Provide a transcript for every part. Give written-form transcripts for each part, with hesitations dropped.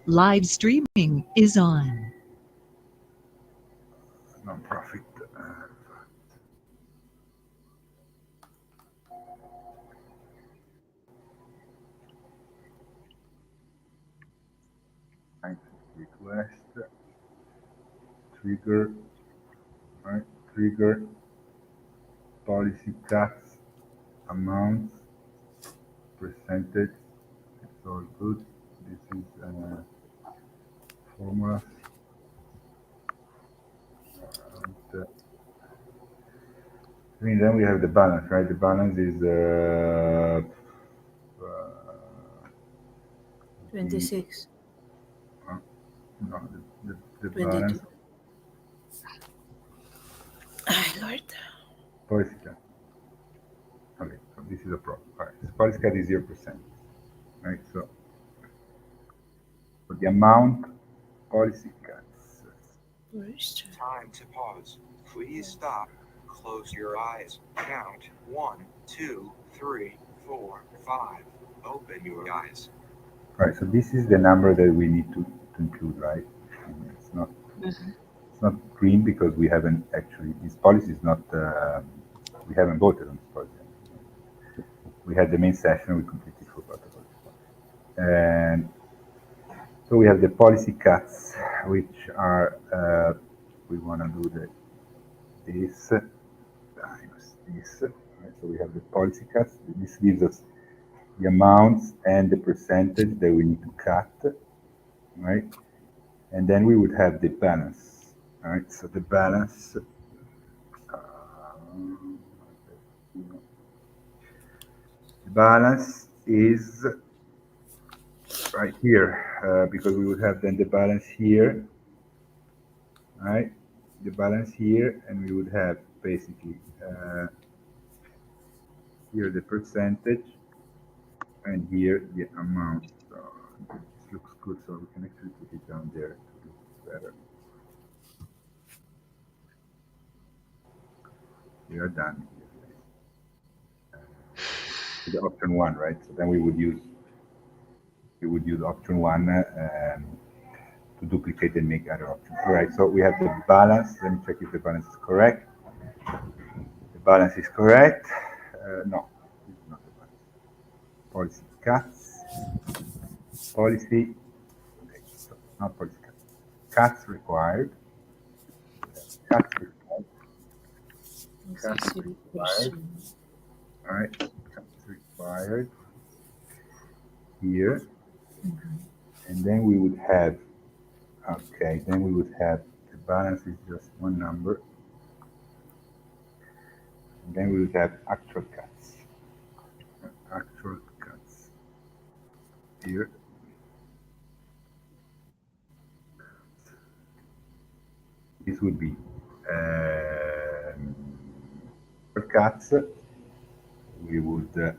Live streaming is on. Non-profit. Request. Trigger. Right. Trigger. Policy cuts. Amounts. Percentage. It's all good. This is formulas. And, I mean, then we have the balance, right? The balance is 26, no, the 22. balance Ay, Lord. policy cut. Okay, so this is a problem. All right, so policy cut is 0%, right? So for the amount policy cuts. Time to pause. Please stop. Close your eyes. Count 1, 2, 3, 4, 5. Open your eyes. All right, so this is the number that we need to include, right? And it's not green because we haven't actually, this policy is not, we haven't voted on this policy. We had the main session, we completely forgot about it. And so we have the policy cuts, which are, we want to do this minus this. Right? So we have the policy cuts. This gives us the amounts and the percentage that we need to cut, right? And then we would have the balance, right? So the balance, is right here, because we would have then the balance here, right? The balance here, and we would have basically here the percentage, and here the amount. So this looks good, so we can actually put it down there to look better. We are done here. The option one, right? So then we would use option one to duplicate and make other options. All right. So we have the balance. Let me check if the balance is correct. The balance is correct. No, this is not the balance. Policy cuts. Policy. Okay, so not policy cuts. Cuts required. Cuts required. Cuts required. All right. Cuts required here. And then we would have, okay, then we would have the balance is just one number. And then we would have actual cuts. Actual cuts here. This would be for cuts. We would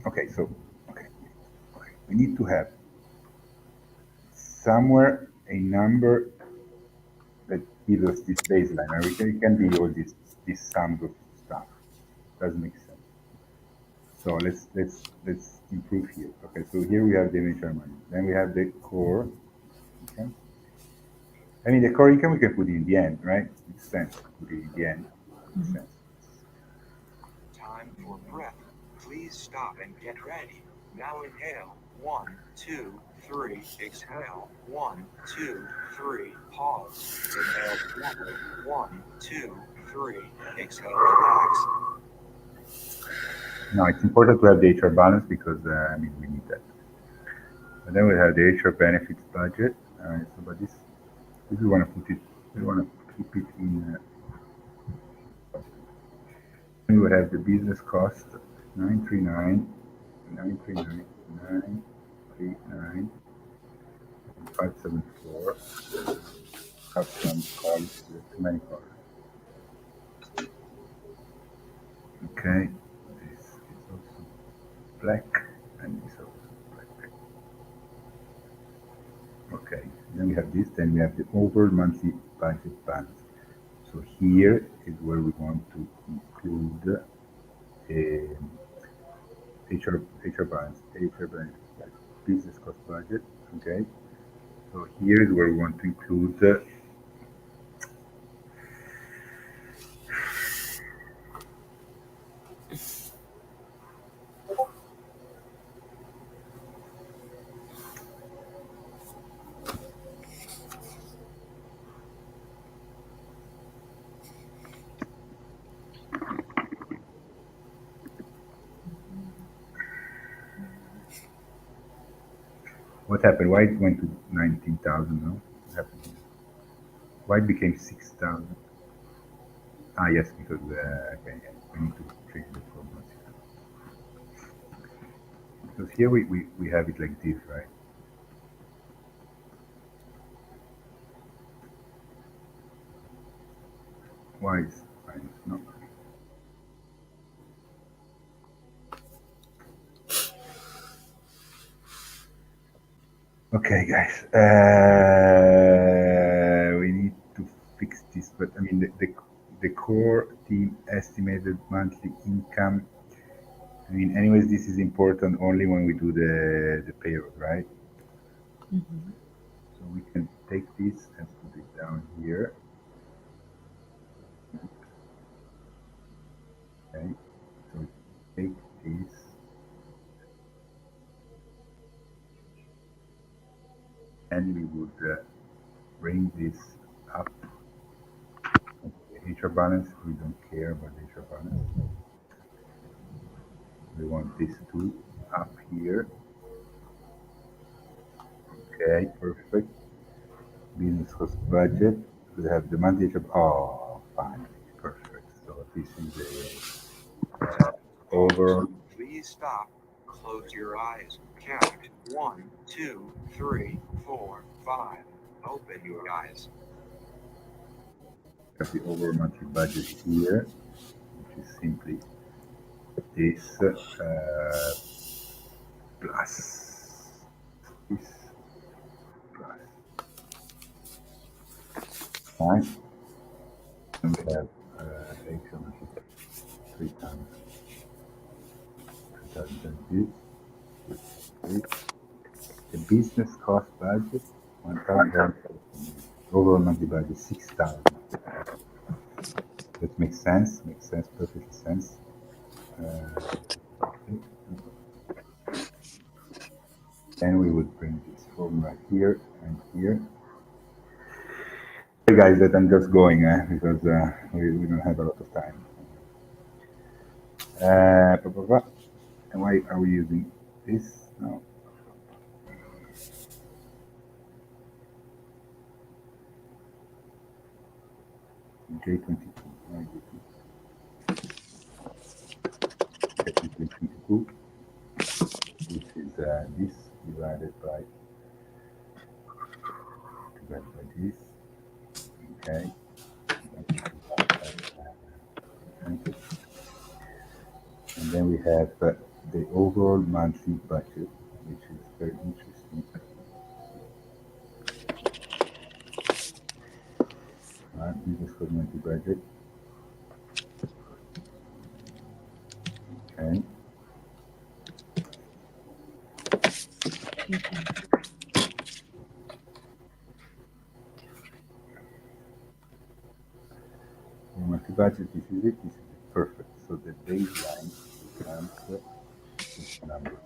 okay. So okay, we need to have somewhere a number that gives us this baseline. And it can be all this sums of stuff. Doesn't make sense. So let's improve here. Okay, so here we have the initial money. Then we have the core income. I mean, the core income we can put in the end, right? Makes sense. Put it in the end. Makes sense. Time for breath. Please stop and get ready. Now inhale. 1, 2, 3. Exhale. 1, 2, 3. Pause. Inhale. 1, 2, 3. Exhale. Relax. Now it's important to have the HR balance because I mean we need that. And then we have the HR benefits budget. So, but this we want to put it. We want to keep it in. Then we have the business cost 939, 939, 939, 574. Have some columns. Too many columns. Okay. This is also black, and this also black. Okay, then we have this, then we have the overall monthly budget balance. So here is where we want to include HR balance, business cost budget. Okay. So here is where we want to include what happened. Why it went to 19,000? No, what happened here? Why it became 6,000? Ah, yes, because okay, yeah, we need to change the formula. Because here we have it like this, right? Why is minus? No. Okay, guys. We need to fix this, but I mean the core team estimated monthly income. I mean, anyways, this is important only when we do the payroll, right? So we can take this and put it down here. Okay. So we take this and we would bring this up. HR balance, we don't care about HR balance. We want this two up here. Okay, perfect. Business cost budget. We have the monthly HR. Oh, fine, perfect. So this is a over. Please stop. Close your eyes. Count 1, 2, 3, 4, 5. Open your eyes. Have the over monthly budget here, which is simply this plus this plus. Fine. And we have HR monthly 3 times 2022. The business cost budget 1,000. Overall monthly budget 6,000. That makes sense. Makes sense. Perfect sense. Okay. Then we would bring this formula here and here. Hey guys, that I'm just going because we don't have a lot of time. And why are we using this? No. J22. J22. This is this divided by this. Okay. And then we have the overall monthly budget, which is very interesting. Business cost monthly budget. Okay. Monthly budget, this is it. This is it. Perfect. So the baseline becomes this number.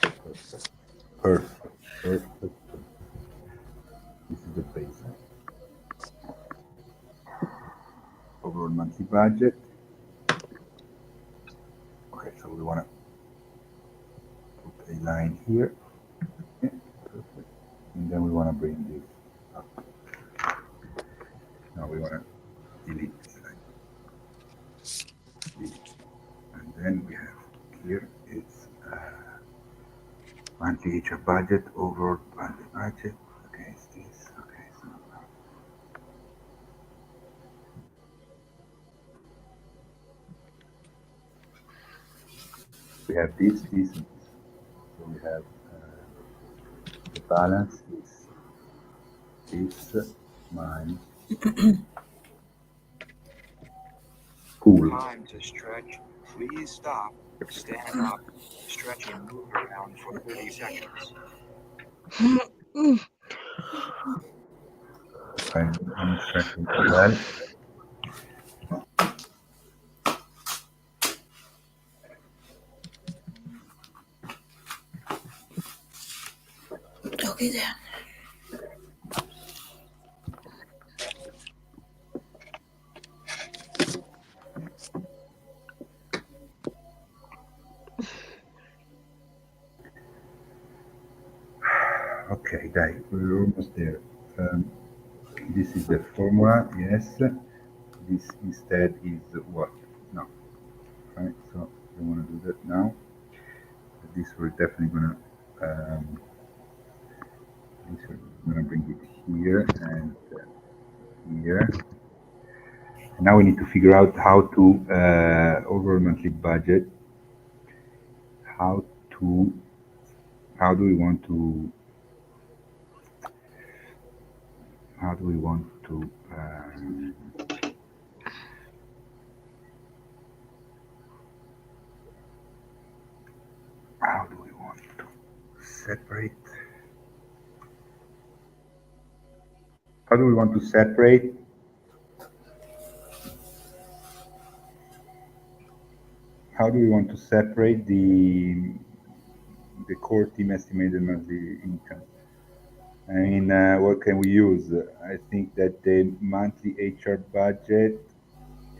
Perfect. Perfect. Perfect. This is the baseline. Overall monthly budget. Okay, so we want to put a line here. Okay, perfect. And then we want to bring this up. Now we want to delete this line. Delete. And then we have here it's monthly HR budget, overall monthly budget. Okay, it's this. Okay, so we have this, and this. So we have the balance is this minus Cool. Time to stretch. Please stop. Stand up. Stretch and move around for 30 seconds. I'm stretching as well. Okay then. Okay, dai, we're almost there. This is the formula, yes. This instead is what? No. Right, so we want to do that now. This we're definitely gonna bring it here and here. And now we need to figure out how to over monthly budget. How do we want to how do we want to separate? How do we want to separate? How do we want to separate the core team estimated monthly income? I mean, what can we use? I think that the monthly HR budget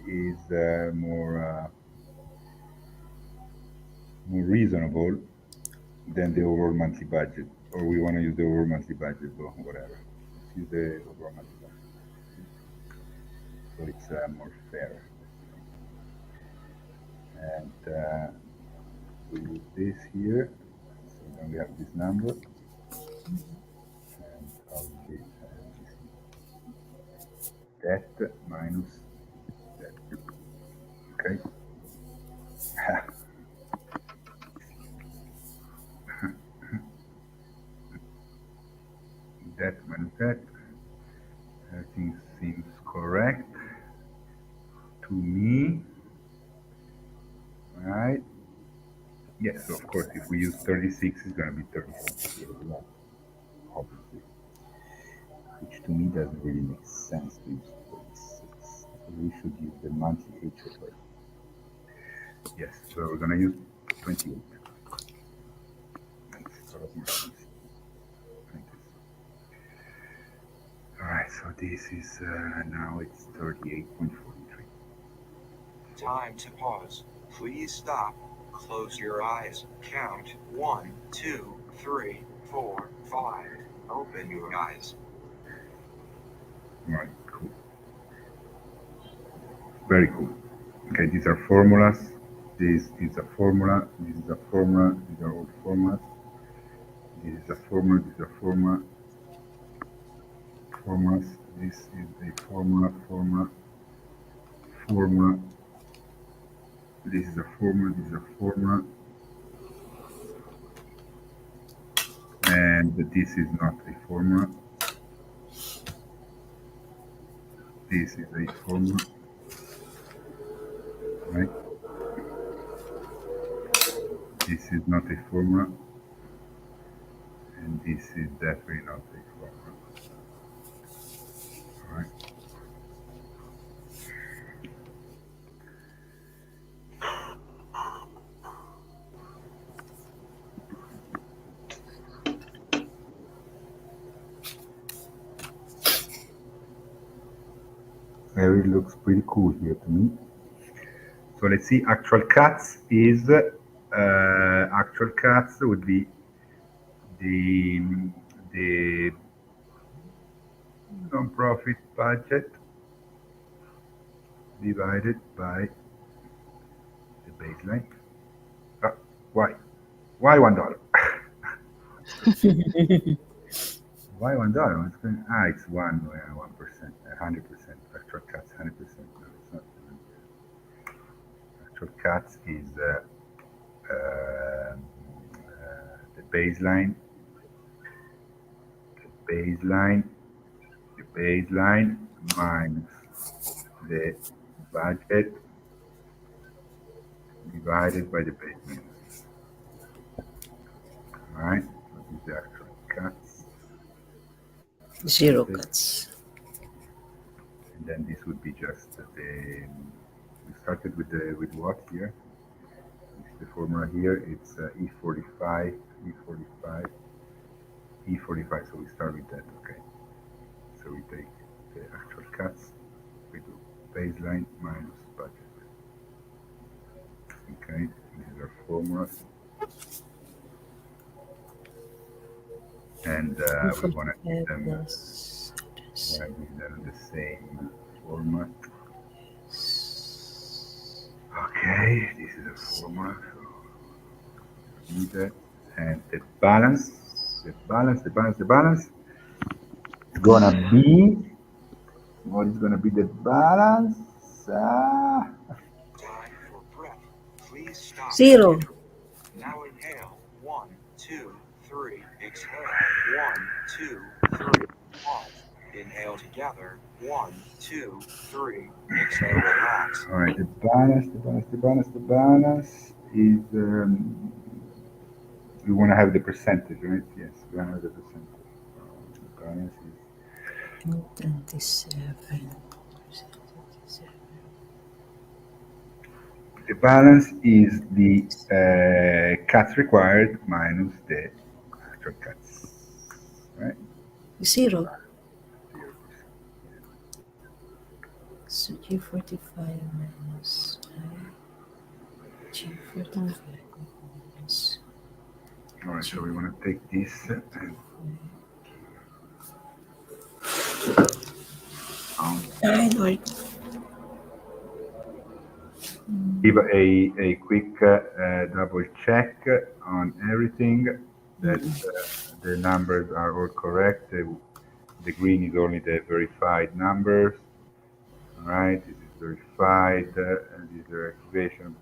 is more reasonable than the overall monthly budget. Or we want to use the overall monthly budget, or whatever. Let's use the overall monthly budget. So it's more fair. And we use this here. So then we have this number. And obviously that minus that. Okay. That minus that. Everything seems correct to me. Right? Yes, so of course, if we use 36, it's going to be 34. Obviously. Which to me doesn't really make sense to use 36. We should use the monthly HR. Yes, so we're going to use 28. Makes a lot more sense. Alright, so this is now it's 38.43. Time to pause. Please stop. Close your eyes. Count 1, 2, 3, 4, 5. Open your eyes. Alright, cool. Very cool. Okay, these are formulas. This is a formula. This is a formula. These are all formulas. This is a formula. This is a formula. Formulas. This is a formula. Formula. Formula. This is a formula. This is a formula. And this is not a formula. This is a formula. Right? This is not a formula. And this is definitely not a formula. All right. It looks pretty cool here to me. So let's see, actual cuts is actual cuts would be the non-profit budget divided by the baseline. Why? Why $1? Why $1? It's going, it's 1%, 100%. Actual cuts, 100%. No, it's not. Actual cuts is the baseline, the baseline minus the budget divided by the base minimum. Alright, so these are actual cuts. Zero cuts. And then this would be just the we started with what here? This is the formula here. It's E45, E45, E45. So we start with that. Okay. So we take the actual cuts. We do baseline minus budget. Okay. These are formulas, and we want to keep them. Want to give them the same format. Okay, this is a formula. So need that. And the balance is gonna be, what is gonna be the balance? Time for breath. Please stop. Zero. Now inhale. 1, 2, 3. Exhale. 1, 2, 3. Pause. Inhale together. 1, 2, 3. Exhale. Relax. All right, the balance is, we want to have the percentage, right? Yes, we want to have the percentage. The balance is 27. the balance is the cuts required minus the actual cuts, right? Zero. So G45 minus G45 minus. All right, so we want to take this and Ay, Lord. give a quick double check on everything that the numbers are all correct. The green is only the verified numbers. All right, this is verified, and these are activation.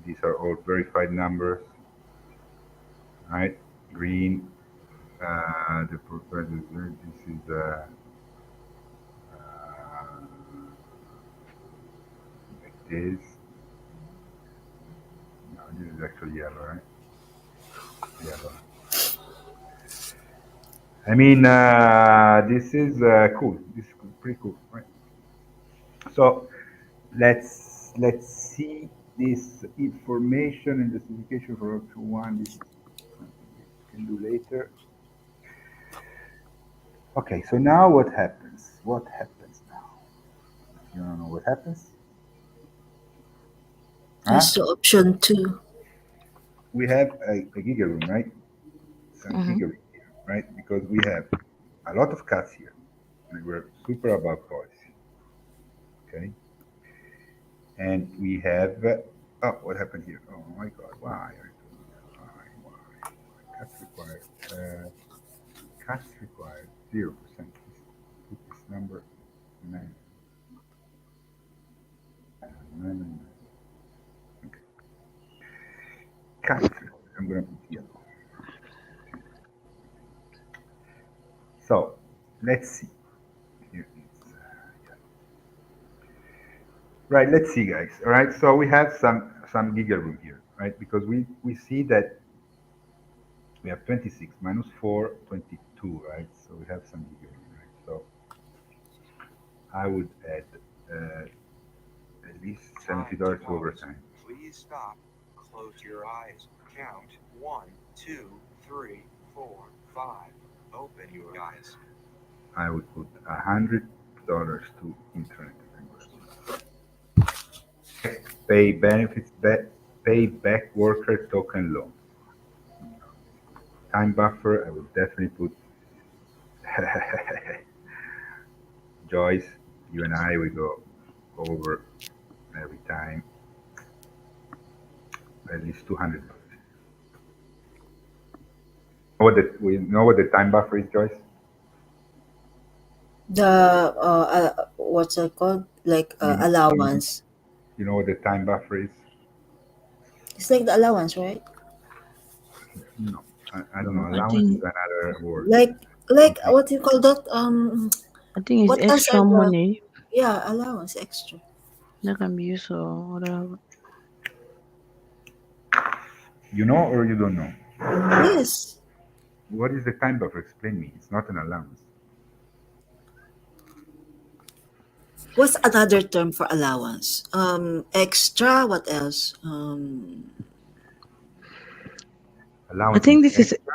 These are all verified numbers. All right, green. The professor. This is like this. No, this is actually yellow, right? Yellow. I mean, this is cool. This is pretty cool, right? So let's see this information and justification for option one. This is something we can do later. Okay, so now what happens? What happens now? You don't know what happens? That's the option 2. We have a giga room, right? Some giga room here, right? Because we have a lot of cuts here, and we're super above policy. Okay, and we have oh, what happened here? Oh my God, why? Why? Cuts required. Cuts required 0%. Put this number 9. 9. Okay. Cuts. I'm gonna put yellow. So let's see. Here is yellow. Right. Let's see, guys. All right. So we have some giga room here, right? Because we see that we have 26 minus 4, 22, right? So we have some giga room, right? So I would add at least $70 to overtime. Please stop. Close your eyes. Count 1, 2, 3, 4, 5. Open your eyes. I would put $100 to internet reimbursement. Pay benefits, pay back worker token loan. Time buffer, I would definitely put Joyce, you and I, we go over every time at least $200. We know what the time buffer is, Joyce? The what's it called? Like allowance. You know what the time buffer is? It's like the allowance, right? No, I don't know. I Allowance think is another word. Like Okay. what do you call that? I think it's What else are extra the money allowance extra? that can be used for other. You know or you don't know? Yes. What is the time buffer? Explain me. It's not an allowance. What's another term for allowance? Extra. What else? I Allowance think is this is extra.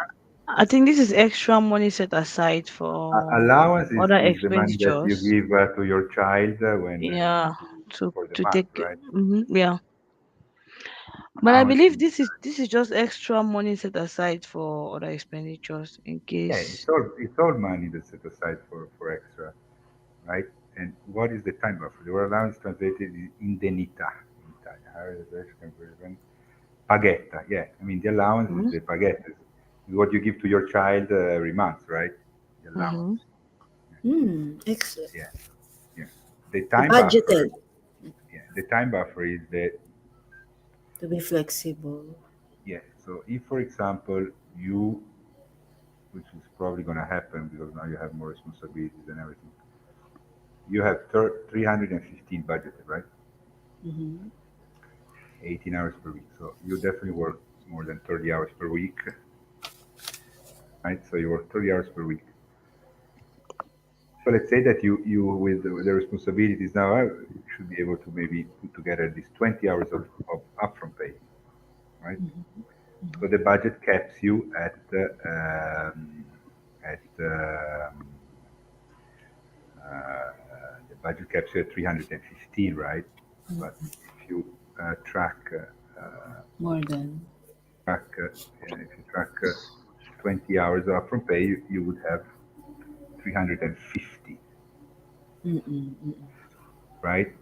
I think this is extra money set aside for Allowance other is the money that you expenditures. give to your child when Yeah, for the to month, take. right? Yeah, but I Allowance believe is this is just extra money set aside for other expenditures in yeah, case. it's all money that's set aside for extra, right? And what is the time buffer? The word allowance translated is indennità in Italian. How is the conversion? Paghetta, yeah. I mean, the allowance is Mm-hmm. the paghetta. Is what you give to your child every month, right? The allowance. Mm-hmm. Excellent. Yeah, yeah. The time buffer, Budgeted yeah. The time buffer is the to be flexible. yeah. So if, for example, you, which is probably going to happen because now you have more responsibilities and everything, you have 315 budgeted, right? Mm-hmm. 18 hours per week. So you definitely work more than 30 hours per week, right? So you work 30 hours per week. So let's say that you with the responsibilities now should be able to maybe put together at least 20 hours of upfront pay, right? So the budget caps you at the budget caps you at 315, right? But if you track More than. if you track 20 hours of upfront pay, you would have 350, Mm-mm. right?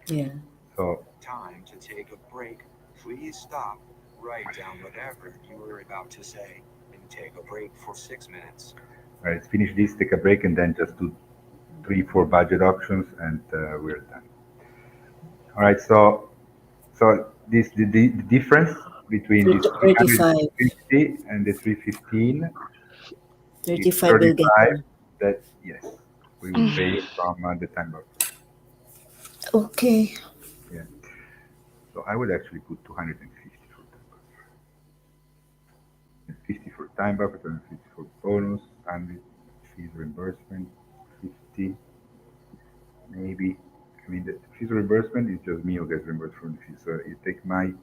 Yeah. So Time to take a break. Please stop. Write down whatever you were about to say and take a break for 6 minutes. right, let's finish this, take a break, and then just do 3, 4 budget options, and we're done. All right. So this the difference between this 35. 350 and the 315 is 35 will get 35. you. That yes, we will pay you from the time buffer. Okay. Yeah. So I would actually put 250 for time buffer. 50 for time buffer, 250 for bonus, standard fees reimbursement, 50 maybe. I mean, the fees reimbursement is just me who gets reimbursed from the fees. So you take my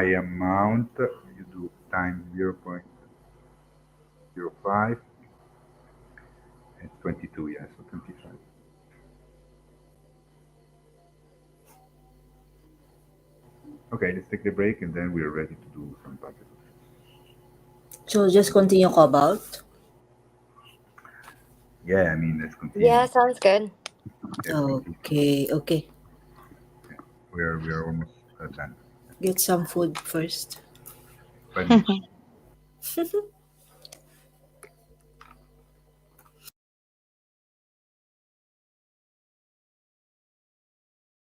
amount, you do times 0.05, it's 22, yeah, so 25. Okay, let's take the break and then we are ready to do some budget options. So just continue cobalt. Yeah, I mean, let's continue. Yeah, sounds good. Let's continue. Okay. Yeah, we are almost done. Get some food first. 5 minutes.